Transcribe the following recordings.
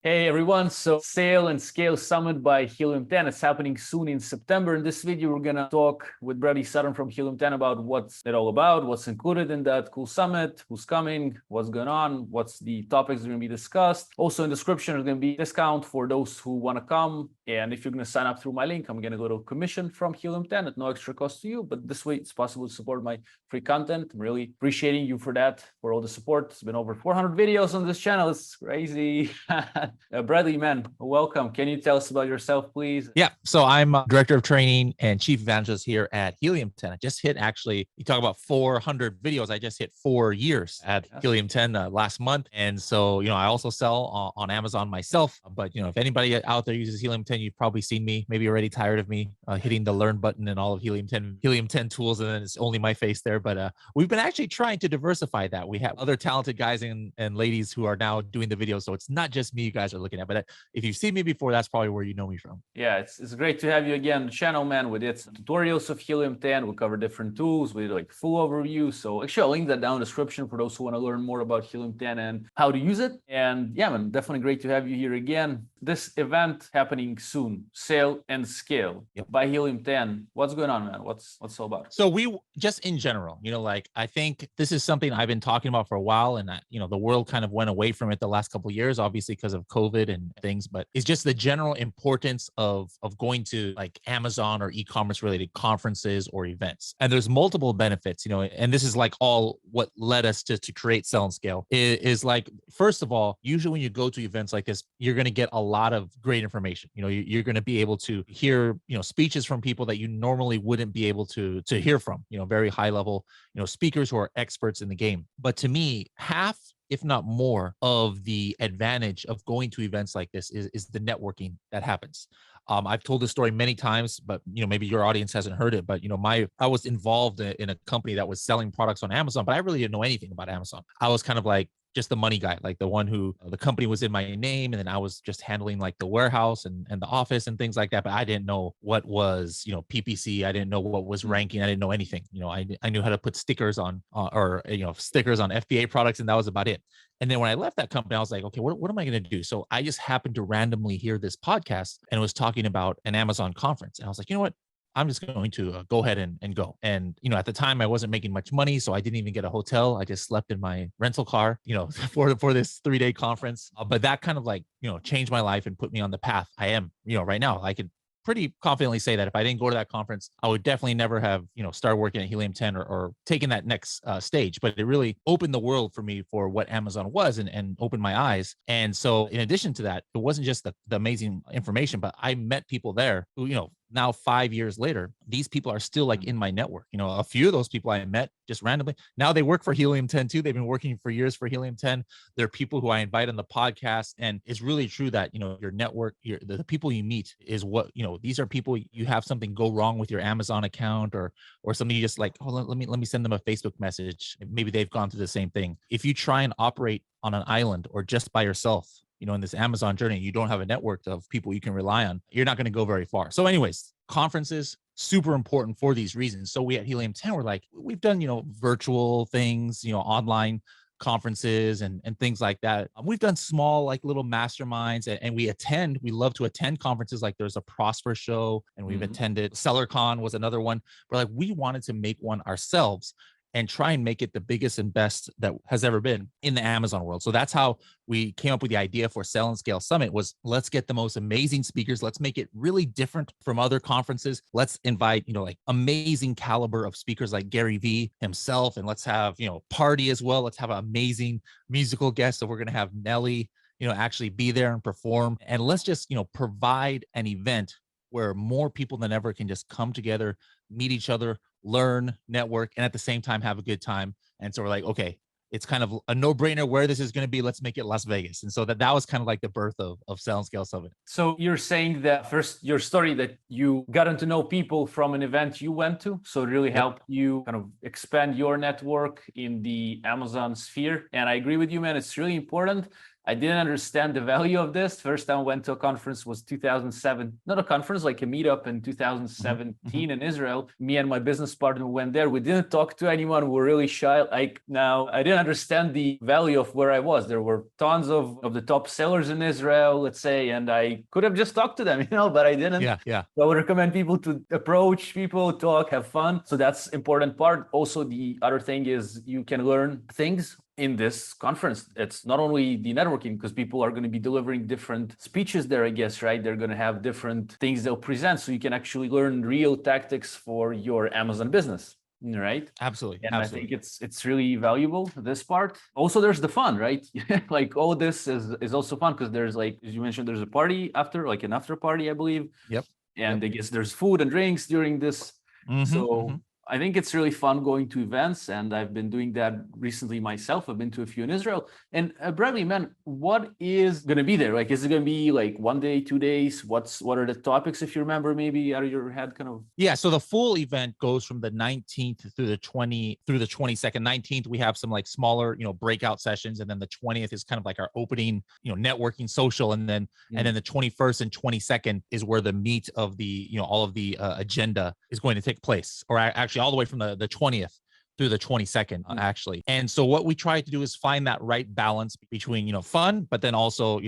Hey everyone, so Sale and Scale Summit by Helium 10 is happening soon in September. In this video, we're gonna talk with Sutton from Helium 10 about what's it all about, what's included in that cool summit, who's coming, what's going on, what's the topics that are gonna be discussed. Also in the description, there's gonna be a discount for those who wanna come. And if you're gonna sign up through my link, I'm gonna go to a commission from Helium 10 at no extra cost to you. But this way it's possible to support my free content. I'm really appreciating you for that, for all the support. It's been over 400 videos on this channel. It's crazy. Bradley, man, welcome. Can you tell us about yourself, please? Yeah, so I'm Director of Training and Chief Evangelist here at Helium 10. I just hit, actually, you talk about 400 videos. I just hit 4 years at Helium 10 last month. And so, I also sell on Amazon myself. But, if anybody out there uses Helium 10, you've probably seen me, maybe already tired of me hitting the learn button and all of Helium 10 tools. And then it's only my face there. But we've been actually trying to diversify that. We have other talented guys and ladies who are now doing the videos. So it's not just me you guys are looking at, but if you've seen me before, that's probably where you know me from. Yeah, it's great to have you again on the channel, man. We did tutorials of Helium 10. We cover different tools. We did like full overview. So actually, I'll link that down in the description for those who want to learn more about Helium 10 and how to use it. And yeah, man, definitely great to have you here again. This event happening soon, Sale and Scale by Helium 10. What's going on, man? What's all about? So we just in general, I think this is something I've been talking about for a while, and the world kind of went away from it the last couple of years, obviously because of COVID and things, but it's just the general importance of going to like Amazon or e-commerce related conferences or events. And there's multiple benefits, and this is like all what led us to create Sell and Scale is like, first of all, usually when you go to events like this, you're going to get a lot of great information. You're going to be able to hear, speeches from people that you normally wouldn't be able to hear from, very high level, speakers who are experts in the game. But to me, half, if not more, of the advantage of going to events like this is the networking that happens. I've told this story many times, but maybe your audience hasn't heard it. But I was involved in a company that was selling products on Amazon, but I really didn't know anything about Amazon. I was kind of like just the money guy, like the one who the company was in my name, and then I was just handling like the warehouse and the office and things like that. But I didn't know what was PPC. I didn't know what was ranking. I didn't know anything. I knew how to put stickers on stickers on FBA products, and that was about it. And then when I left that company, I was like, okay, what am I going to do? So I just happened to randomly hear this podcast, and it was talking about an Amazon conference. And I was like, you know what? I'm just going to go ahead and go. And, at the time I wasn't making much money, so I didn't even get a hotel. I just slept in my rental car, for this 3-day conference. But that kind of like, changed my life and put me on the path I am, right now. I could pretty confidently say that if I didn't go to that conference, I would definitely never have, started working at Helium 10 or taken that next stage. But it really opened the world for me for what Amazon was and opened my eyes. And so in addition to that, it wasn't just the amazing information, but I met people there who, now 5 years later, these people are still like in my network. A few of those people I met just randomly, now they work for Helium 10 too. They've been working for years for Helium 10. They're people who I invite on the podcast. And it's really true that, your network, the people you meet is what, these are people you have something go wrong with your Amazon account or something you just like, oh, let me send them a Facebook message. Maybe they've gone through the same thing. If you try and operate on an island or just by yourself, in this Amazon journey, you don't have a network of people you can rely on, you're not going to go very far. So anyways, conferences, super important for these reasons. So we at Helium 10, we're like, we've done, virtual things, online conferences and things like that. We've done small, like little masterminds and we love to attend conferences. Like there's a Prosper show and we've attended SellerCon was another one. But like we wanted to make one ourselves and try and make it the biggest and best that has ever been in the Amazon world. So that's how we came up with the idea for Sell and Scale Summit was let's get the most amazing speakers. Let's make it really different from other conferences. Let's invite, like amazing caliber of speakers like Gary Vee himself. And let's have, party as well. Let's have an amazing musical guest. So we're going to have Nelly, actually be there and perform. And let's just, provide an event where more people than ever can just come together, meet each other, learn, network, and at the same time have a good time. And so we're like, okay, it's kind of a no-brainer where this is going to be. Let's make it Las Vegas. And so that was kind of like the birth of Sell and Scale Summit. So you're saying that first, your story that you gotten to know people from an event you went to. So it really helped you kind of expand your network in the Amazon sphere. And I agree with you, man. It's really important I didn't understand the value of this. First time I went to a conference was 2007, not a conference, like a meetup in 2017 in Israel. Me and my business partner went there. We didn't talk to anyone. We were really shy. Like now, I didn't understand the value of where I was. There were tons of the top sellers in Israel, let's say, and I could have just talked to them, but I didn't. Yeah. So I would recommend people to approach people, talk, have fun. So that's important part. Also, the other thing is you can learn things in this conference. It's not only the networking, because people are going to be delivering different speeches there, I guess, right? They're going to have different things they'll present. So you can actually learn real tactics for your Amazon business, right? Absolutely. And Absolutely. I think it's really valuable, this part. Also, there's the fun, right? Like all this is also fun because there's, like, as you mentioned, there's a party after, like an after party, I believe. Yep. And I guess there's food and drinks during this. So I think it's really fun going to events, and I've been doing that recently myself. I've been to a few in Israel. And Bradley, man, what is going to be there? Like, is it going to be like 1 day, 2 days? What are the topics, if you remember, maybe out of your head, kind of? Yeah, so the full event goes from the 19th through the 22nd. 19th, we have some like smaller, breakout sessions, and then the 20th is kind of like our opening, networking social, and then the 21st and 22nd is where the meat of the, all of the agenda is going to take place, or actually all the way from the 20th through the 22nd, actually. And so what we try to do is find that right balance between, fun, but then also,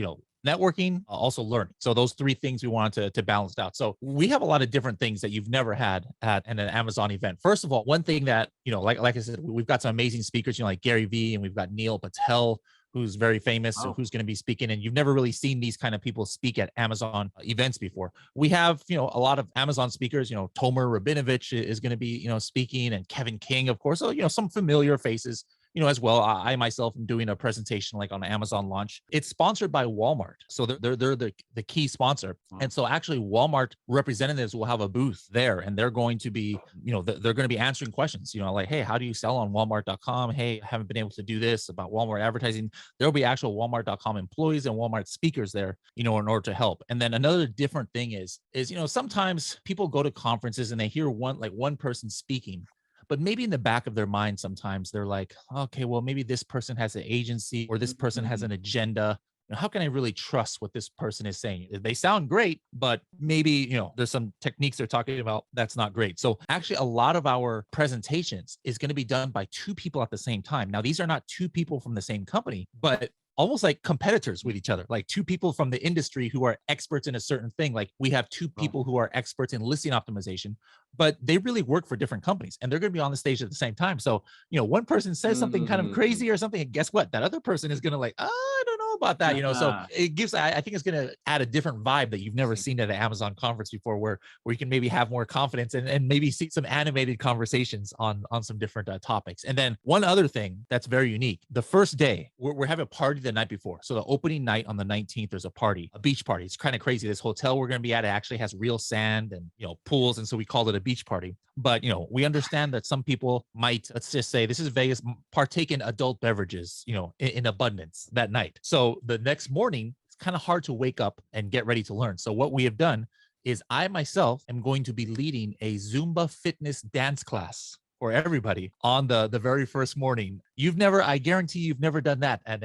networking, also learning. So those three things we wanted to balance out. So we have a lot of different things that you've never had at an Amazon event. First of all, one thing that, like I said, we've got some amazing speakers, like Gary Vee, and we've got Neil Patel, who's very famous, who's going to be speaking. And you've never really seen these kind of people speak at Amazon events before. We have, a lot of Amazon speakers, Tomer Rabinovich is going to be, speaking, and Kevin King, of course. So, some familiar faces, as well. I myself am doing a presentation like on Amazon launch. It's sponsored by Walmart. So they're the key sponsor. And so actually Walmart representatives will have a booth there, and they're going to be, they're going to be answering questions, like, hey, how do you sell on Walmart.com? Hey, I haven't been able to do this about Walmart advertising. There'll be actual Walmart.com employees and Walmart speakers there, in order to help. And then another different thing is, sometimes people go to conferences and they hear one person speaking, but maybe in the back of their mind, sometimes they're like, okay, well, maybe this person has an agency, or this person has an agenda. How can I really trust what this person is saying? They sound great, but maybe, there's some techniques they're talking about that's not great. So actually a lot of our presentations is going to be done by two people at the same time. Now, these are not two people from the same company, but almost like competitors with each other, like two people from the industry who are experts in a certain thing. Like we have two people who are experts in listing optimization, but they really work for different companies, and they're going to be on the stage at the same time. So, one person says something kind of crazy or something, and guess what? That other person is going to like, I don't know about that, so it gives, I think it's going to add a different vibe that you've never seen at an Amazon conference before, where you can maybe have more confidence and maybe see some animated conversations on some different topics. And then one other thing that's very unique, the first day we're having a party the night before. So the opening night on the 19th, there's a party, a beach party. It's kind of crazy. This hotel we're going to be at, it actually has real sand and, pools. And so we called it a beach party. But, we understand that some people might, let's just say this is Vegas, partake in adult beverages, in abundance that night. So the next morning, it's kind of hard to wake up and get ready to learn. So what we have done is I myself am going to be leading a Zumba fitness dance class for everybody on the very first morning. I guarantee you've never done that at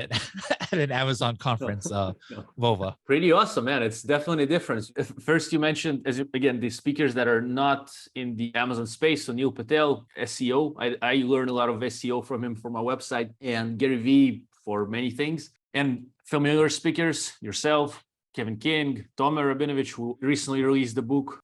an Amazon conference, Vova. Pretty awesome, man. It's definitely a difference. First, you mentioned, again, the speakers that are not in the Amazon space. So Neil Patel, SEO. I learned a lot of SEO from him for my website, and Gary Vee for many things. And familiar speakers, yourself, Kevin King, Tomer Rabinovich, who recently released the book.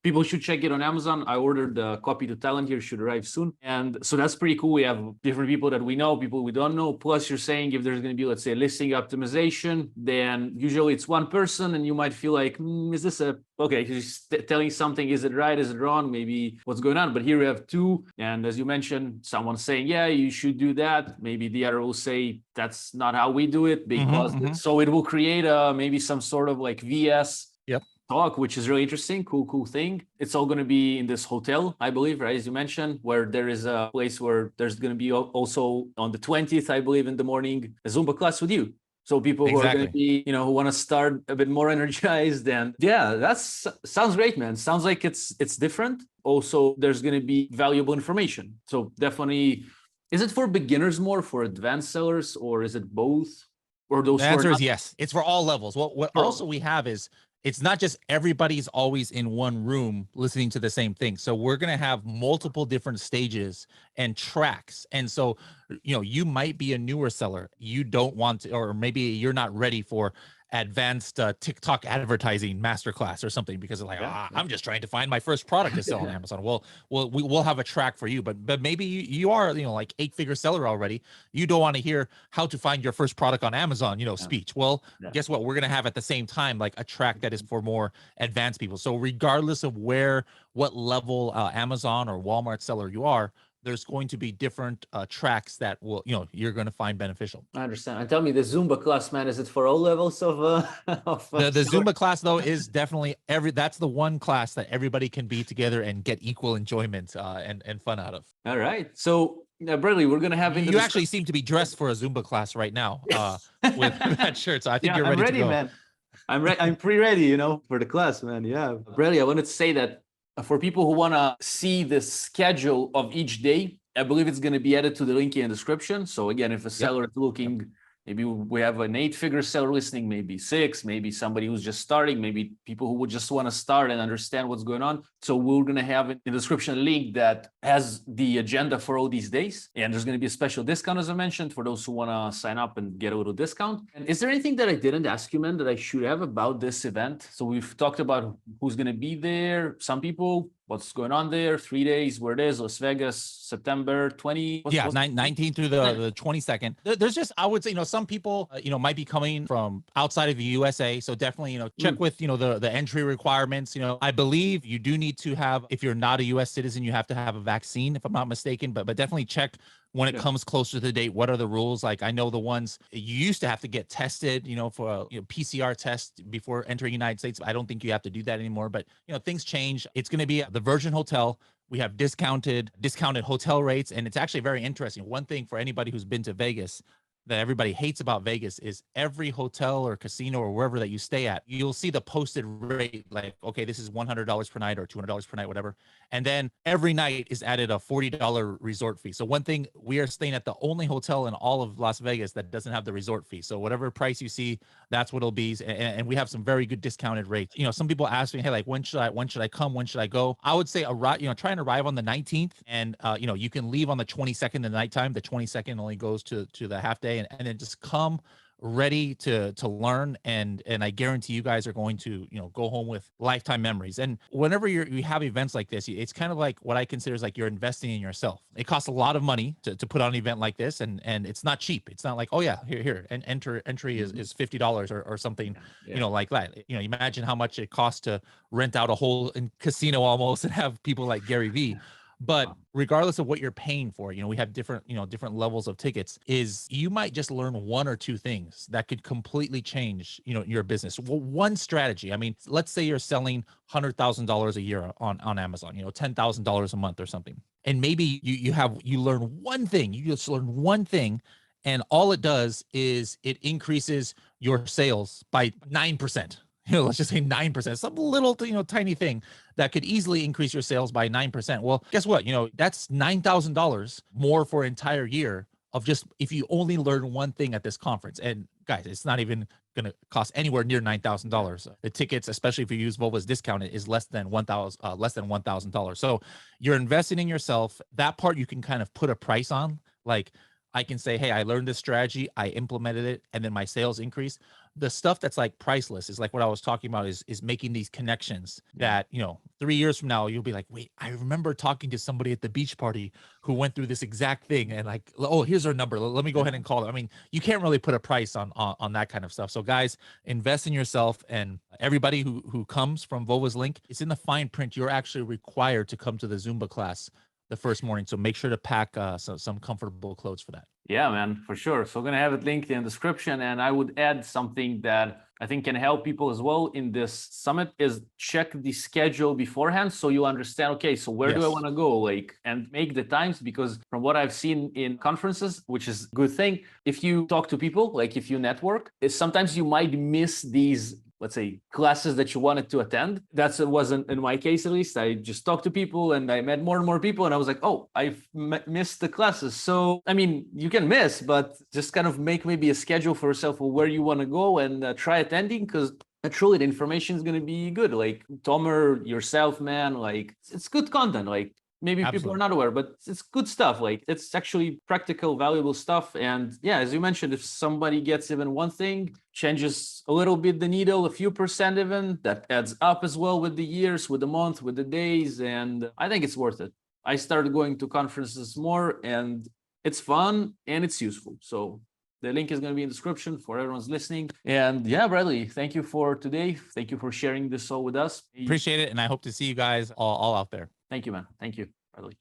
People should check it on Amazon. I ordered the copy to Thailand here, should arrive soon. And so that's pretty cool. We have different people that we know, people we don't know. Plus, you're saying if there's going to be, let's say, listing optimization, then usually it's one person, and you might feel like, is this okay, he's telling something, is it right, is it wrong, maybe what's going on? But here we have two, and as you mentioned, someone saying, yeah, you should do that. Maybe the other will say, that's not how we do it, because so it will create maybe some sort of like VS talk, which is really interesting, cool thing. It's all going to be in this hotel, I believe, right, as you mentioned, where there is a place where there's going to be also on the 20th, I believe, in the morning, a Zumba class with you. So people who are going to be, who want to start a bit more energized, and sounds great, man. Sounds like it's different. Also, there's going to be valuable information. So definitely, is it for beginners more, for advanced sellers, or is it both? or those The who are answer not? is yes. It's for all levels. What Sure. also we have is it's not just everybody's always in one room listening to the same thing. So we're going to have multiple different stages and tracks. And so, you might be a newer seller. You don't want to, or maybe you're not ready for advanced TikTok advertising masterclass or something because it's like, Yeah. I'm just trying to find my first product to sell on Amazon. Well, we'll have a track for you, but maybe you are, like 8-figure seller already. You don't want to hear how to find your first product on Amazon, speech. Well, Yeah. guess what? We're going to have at the same time, like a track that is for more advanced people. So regardless of what level Amazon or Walmart seller you are, there's going to be different tracks that will, you're going to find beneficial. I understand. And tell me, the Zumba class, man, is it for all levels of The seller? Zumba class though is definitely that's the one class that everybody can be together and get equal enjoyment and fun out of. All right. So, Bradley, we're gonna have in the You actually seem to be dressed for a Zumba class right now with that shirt. So I think yeah, you're I'm ready ready, to go. man. I'm pre-ready, for the class, man. Yeah. Bradley, I wanted to say that for people who want to see the schedule of each day, I believe it's going to be added to the link in the description. So again, if a seller is looking, maybe we have an 8-figure seller listening, maybe 6, maybe somebody who's just starting, maybe people who would just want to start and understand what's going on. So we're going to have in the description a link that has the agenda for all these days. And there's going to be a special discount, as I mentioned, for those who want to sign up and get a little discount. And is there anything that I didn't ask you, man, that I should have about this event? So we've talked about who's going to be there, some people, what's going on there, 3 days, where it is, Las Vegas, September 20. 19th through the 22nd. There's just, I would say, some people, might be coming from outside of the USA. So definitely, check with, the entry requirements. I believe you do need to have, if you're not a US citizen, you have to have a vaccine, if I'm not mistaken, but definitely check when it comes closer to the date, what are the rules? Like I know the ones you used to have to get tested, for a PCR test before entering the United States. I don't think you have to do that anymore, but things change. It's going to be the Virgin Hotel. We have discounted hotel rates, and it's actually very interesting. One thing for anybody who's been to Vegas that everybody hates about Vegas is every hotel or casino or wherever that you stay at, you'll see the posted rate, like, okay, this is $100 per night or $200 per night, whatever. And then every night is added a $40 resort fee. So one thing, we are staying at the only hotel in all of Las Vegas that doesn't have the resort fee. So whatever price you see, that's what it'll be. And we have some very good discounted rates. Some people ask me, hey, like, when should I come? When should I go? I would say try and arrive on the 19th, and you can leave on the 22nd in the nighttime. The 22nd only goes to the half day, and then just come ready to learn, and I guarantee you guys are going to go home with lifetime memories. And whenever you have events like this, it's kind of like what I consider is like you're investing in yourself. It costs a lot of money to put on an event like this, and it's not cheap. It's not like, oh yeah, here and entry is $50 or something, like that. Imagine how much it costs to rent out a whole casino almost and have people like Gary Vee. But regardless of what you're paying for, we have different levels of tickets. Is you might just learn one or two things that could completely change, your business. Well, one strategy. I mean, let's say you're selling $100,000 a year on Amazon, $10,000 a month or something. And maybe you learn one thing, you just learn one thing. And all it does is it increases your sales by 9%. Let's just say 9%, some little, tiny thing that could easily increase your sales by 9%. Well, guess what? That's $9,000 more for an entire year of just, if you only learn one thing at this conference. And guys, it's not even going to cost anywhere near $9,000. The tickets, especially if you use Volva's discount, is less than $1,000. So you're investing in yourself. That part you can kind of put a price on. Like, I can say, hey, I learned this strategy, I implemented it, and then my sales increase. The stuff that's like priceless is like what I was talking about, is making these connections that, 3 years from now, you'll be like, wait, I remember talking to somebody at the beach party who went through this exact thing. And like, oh, here's her number. Let me go ahead and call her. I mean, you can't really put a price on that kind of stuff. So guys, invest in yourself, and everybody who comes from Volva's link, it's in the fine print. You're actually required to come to the Zumba class the first morning. So make sure to pack some comfortable clothes for that. Yeah, man, for sure. So I'm going to have it linked in the description. And I would add something that I think can help people as well in this summit is check the schedule beforehand. So you understand, okay, so where do I want to go? And make the times, because from what I've seen in conferences, which is a good thing, if you talk to people, like if you network, sometimes you might miss these let's say, classes that you wanted to attend. That's it wasn't in my case, at least. I just talked to people and I met more and more people, and I was like, oh, I've missed the classes. So, I mean, you can miss, but just kind of make maybe a schedule for yourself of where you want to go and try attending, because truly the information is going to be good. Like Tomer, yourself, man, like it's good content. Like maybe people are Absolutely. not aware, but it's good stuff. Like it's actually practical, valuable stuff. And yeah, as you mentioned, if somebody gets even one thing, changes a little bit the needle, a few percent even, that adds up as well with the years, with the month, with the days. And I think it's worth it. I started going to conferences more, and it's fun and it's useful. So the link is going to be in the description for everyone's listening. And yeah, Bradley, thank you for today. Thank you for sharing this all with us. Appreciate it. And I hope to see you guys all out there. Thank you, man. Thank you, Bradley.